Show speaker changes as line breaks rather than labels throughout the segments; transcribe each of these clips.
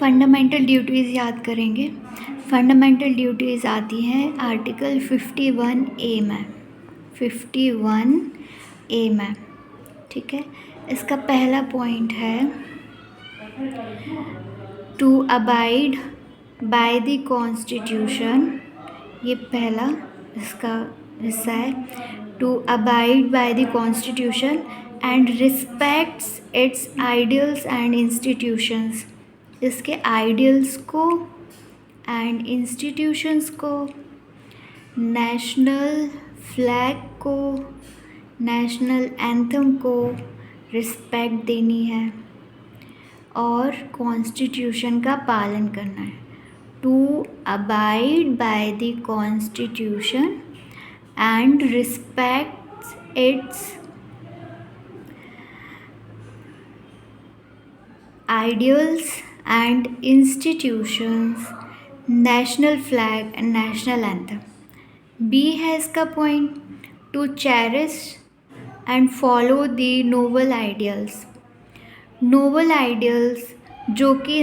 Fundamental duties याद करेंगे। Fundamental duties आती हैं आर्टिकल 51A में, 51A में, ठीक है। इसका पहला पॉइंट है to abide by the constitution, ये पहला इसका हिस्सा है। To abide by the constitution and respects its ideals and institutions, इसके आइडियल्स को एंड इंस्टीट्यूशंस को, नेशनल फ्लैग को, नेशनल एंथम को रिस्पेक्ट देनी है और कॉन्स्टिट्यूशन का पालन करना है। To abide by the constitution and respect its ideals and institutions, national flag and national anthem. B है इसका point to cherish and follow the noble ideals, noble ideals जो कि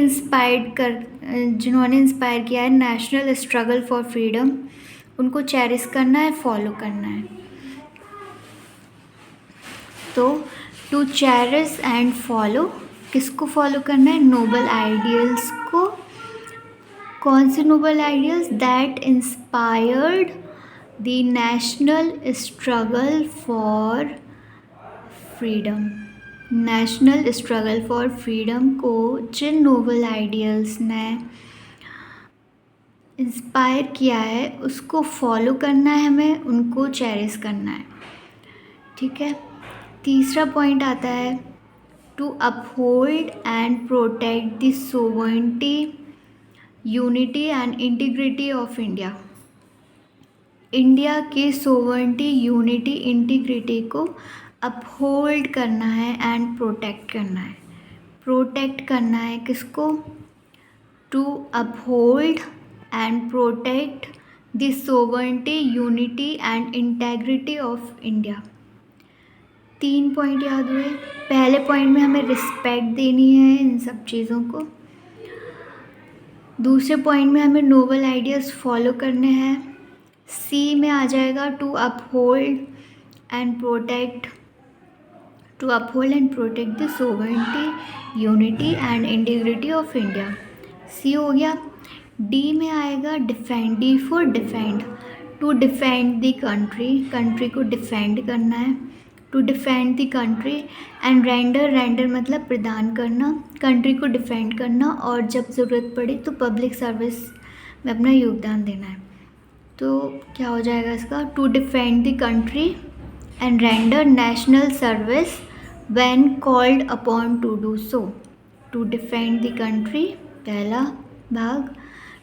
जिन्होंने इंस्पायर किया है नेशनल स्ट्रगल फॉर फ्रीडम, उनको cherish करना है, फॉलो करना है। तो टू चेरिश एंड फॉलो, किसको फॉलो करना है? नोबल आइडियल्स को। कौन से noble ideals? That inspired the national struggle for freedom, national struggle for freedom को जिन नोबल आइडियल्स ने इंस्पायर किया है उसको फॉलो करना है हमें, उनको चेरिश करना है, ठीक है। तीसरा पॉइंट आता है to uphold and protect the sovereignty, unity and integrity of India, India की सोवरेनिटी, यूनिटी, इंटीग्रिटी को अपहोल्ड करना है एंड प्रोटेक्ट करना है। प्रोटेक्ट करना है किसको? To uphold and protect the sovereignty, unity and integrity of India. 3 point याद हुए। पहले पॉइंट में हमें रिस्पेक्ट देनी है इन सब चीज़ों को। दूसरे पॉइंट में हमें नोबल आइडियाज़ फॉलो करने हैं। सी में आ जाएगा to uphold and protect, to uphold and protect the sovereignty, unity and integrity of India. C हो गया। डी में आएगा defend, D for defend, to defend the country, country को डिफेंड करना है, to defend the country and render, render मतलब प्रदान करना, कंट्री को डिफेंड करना और जब ज़रूरत पड़े तो पब्लिक सर्विस में अपना योगदान देना है। तो क्या हो जाएगा इसका? To defend the country and render national service when called upon to do so. To defend the country, पहला भाग,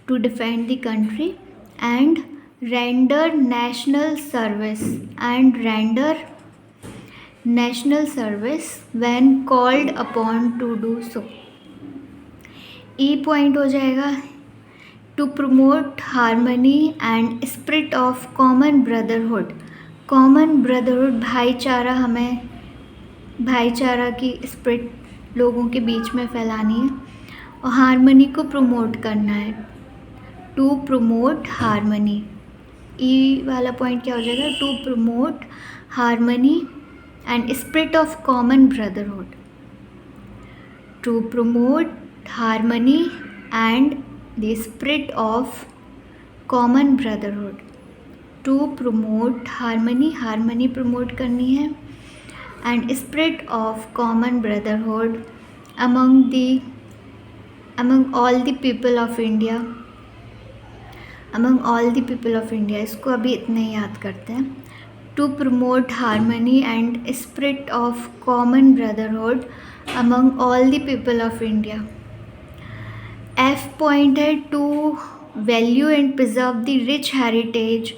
to defend the country and render national service, and render national service when called upon to do so. E point हो जाएगा to promote harmony and spirit of common brotherhood, common brotherhood भाईचारा, हमें भाईचारा की spirit लोगों के बीच में फैलानी है और हार्मनी को प्रमोट करना है, टू प्रमोट हार्मनी। ई वाला पॉइंट क्या हो जाएगा? To promote harmony and spirit of common brotherhood, to promote harmony and the spirit of common brotherhood, to promote harmony, harmony promote करनी है, and spirit of common brotherhood among all the people of India, among all the people of India। इसको अभी इतना ही याद करते हैं। To promote harmony and spirit of common brotherhood among all the people of India। F point है to value and preserve the rich heritage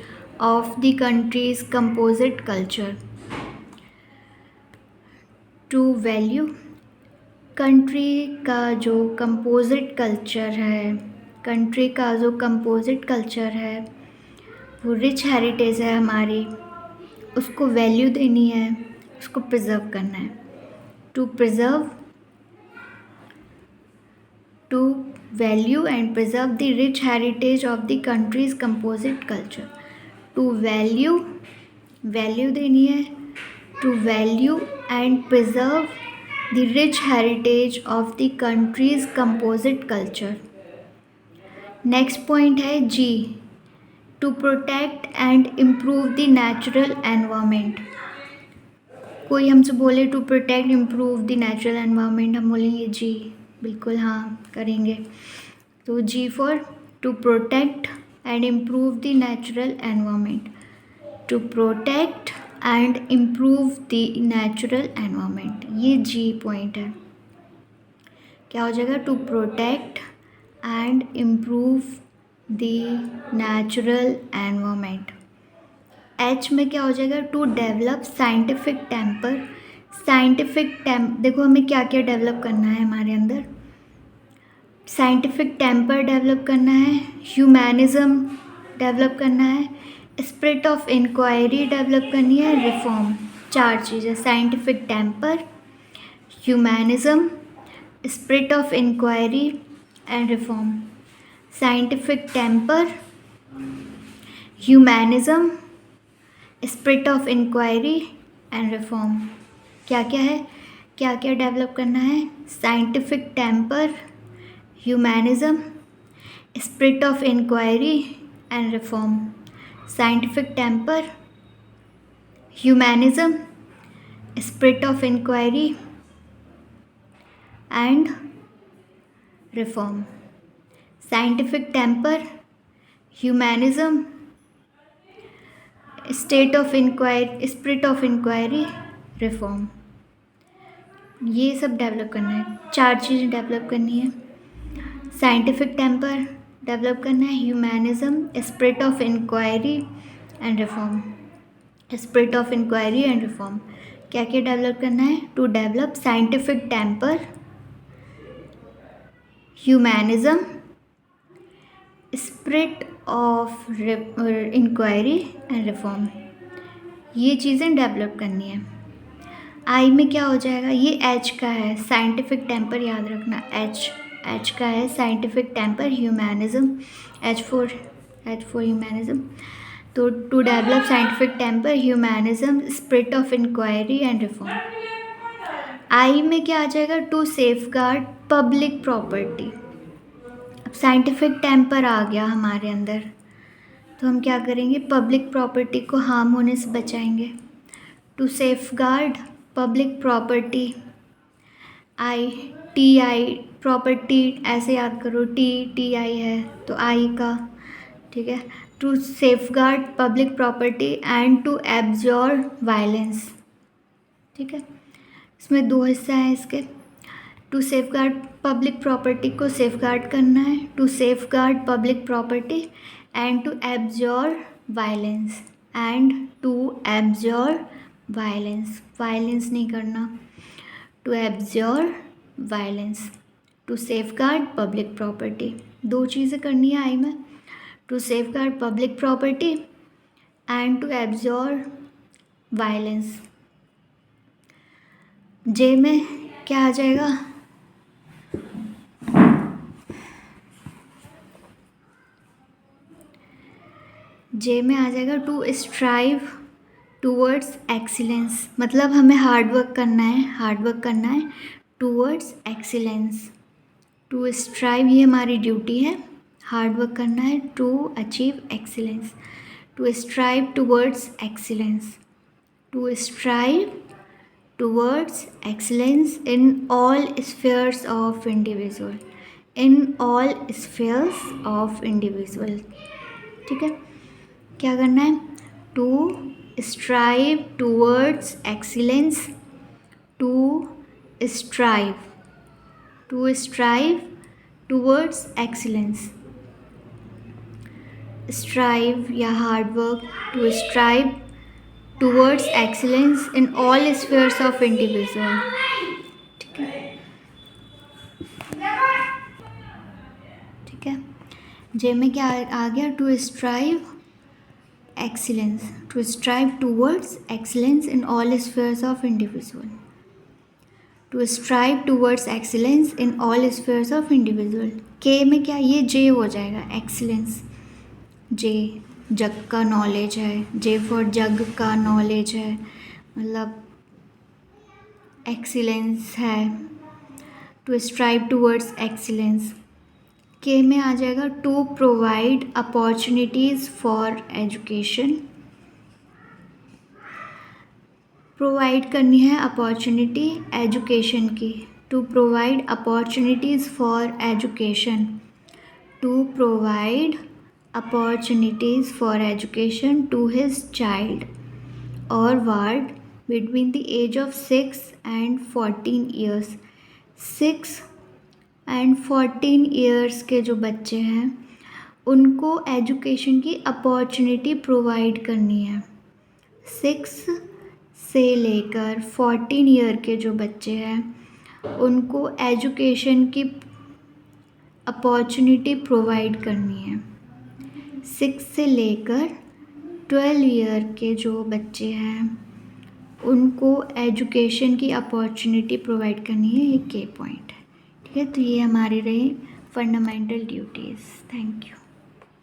of the country's composite culture। To value country का जो composite culture है, country का जो composite culture है, वो rich heritage है हमारी, उसको वैल्यू देनी है, उसको प्रिजर्व करना है। To preserve, to value and preserve the rich heritage of the country's composite culture. To value देनी है, to value and preserve the rich heritage of the country's composite culture. Next point है G, to protect and improve the natural environment. कोई हमसे बोले to protect improve the natural environment, हम बोलेंगे जी, बिल्कुल हाँ करेंगे. तो G for to protect and improve the natural environment. To protect and improve the natural environment, ये जी पॉइंट है. क्या हो जाएगा? To protect and improve the natural environment. H में क्या हो जाएगा? To develop scientific temper. देखो हमें क्या क्या डेवलप करना है हमारे अंदर. साइंटिफिक टेम्पर डेवलप करना है, ह्यूमैनिज्म डेवलप करना है, स्पिरिट ऑफ इंक्वायरी डेवलप करनी है, रिफॉर्म. 4 चीज़ें: scientific temper, humanism, spirit of inquiry and reform. Scientific temper, humanism, spirit of inquiry and reform. क्या क्या है, क्या क्या डेवलप करना है? Scientific temper, humanism, spirit of inquiry and reform. Scientific temper, humanism, spirit of inquiry and reform. Scientific temper, humanism, spirit of inquiry, reform. ये सब develop करना है. 4 चीज़ें डेवलप करनी है. साइंटिफिक टेम्पर डेवलप करना है, humanism, spirit of inquiry and reform. Spirit of inquiry and reform. क्या क्या डेवलप करना है? To develop scientific temper, humanism, spirit of inquiry and reform. ये चीज़ें डेवलप करनी है. आई में क्या हो जाएगा? ये एच का है, साइंटिफिक टेम्पर याद रखना. एच का है scientific temper, humanism, H for humanism. तो to develop scientific temper, humanism, spirit of inquiry and reform. I में क्या आ जाएगा? To safeguard public property. अब साइंटिफिक टेम्पर आ गया हमारे अंदर, तो हम क्या करेंगे? पब्लिक प्रॉपर्टी को हार्म होने से बचाएंगे. To safeguard public property. I property ऐसे याद करो, टी आई है तो आई का, ठीक है. To safeguard public property and to absorb violence, ठीक है. इसमें 2 हिस्सा है इसके. टू सेफगार्ड पब्लिक प्रॉपर्टी को सेफगार्ड करना है, to safeguard public property and to absorb violence. Violence नहीं करना. To absorb violence, to safeguard public property. 2 चीज़ें करनी है आई में. To safeguard public property and to absorb violence. J में क्या आ जाएगा? जे में आ जाएगा टू स्ट्राइव टूवर्ड्स एक्सीलेंस. मतलब हमें हार्डवर्क करना है टूवर्ड्स एक्सीलेंस. टू स्ट्राइव ये हमारी ड्यूटी है, हार्डवर्क करना है to achieve excellence. To strive towards excellence. To strive towards excellence in all spheres of individual. ठीक है. क्या करना है? To strive towards excellence. To strive towards excellence. Strive या hard work, to strive towards excellence in all spheres of individual. ठीक है. J में क्या आ गया? To strive excellence, to strive towards excellence in all spheres of individual. To strive towards excellence in all spheres of individual. के में क्या, ये जे हो जाएगा, एक्सीलेंस, जे जग का नॉलेज है, जे फॉर जग का नॉलेज है, मतलब एक्सीलेंस है, टू स्ट्राइव टूवर्ड्स एक्सीलेंस। के में आ जाएगा to provide opportunities for education, provide करनी है अपॉर्चुनिटी एजुकेशन की, to provide opportunities for education, to provide opportunities for education to his child और ward between the age of 6 and 14 years. 6 and 14 years के जो बच्चे हैं उनको एजुकेशन की अपॉर्चुनिटी प्रोवाइड करनी है। 6 से लेकर 14 ईयर के जो बच्चे हैं उनको एजुकेशन की अपॉर्चुनिटी प्रोवाइड करनी है। 6 से लेकर 12 ईयर के जो बच्चे हैं उनको एजुकेशन की अपॉर्चुनिटी प्रोवाइड करनी है, ये के पॉइंट है। ठीक है, तो ये हमारी रही फंडामेंटल ड्यूटीज़। Thank you.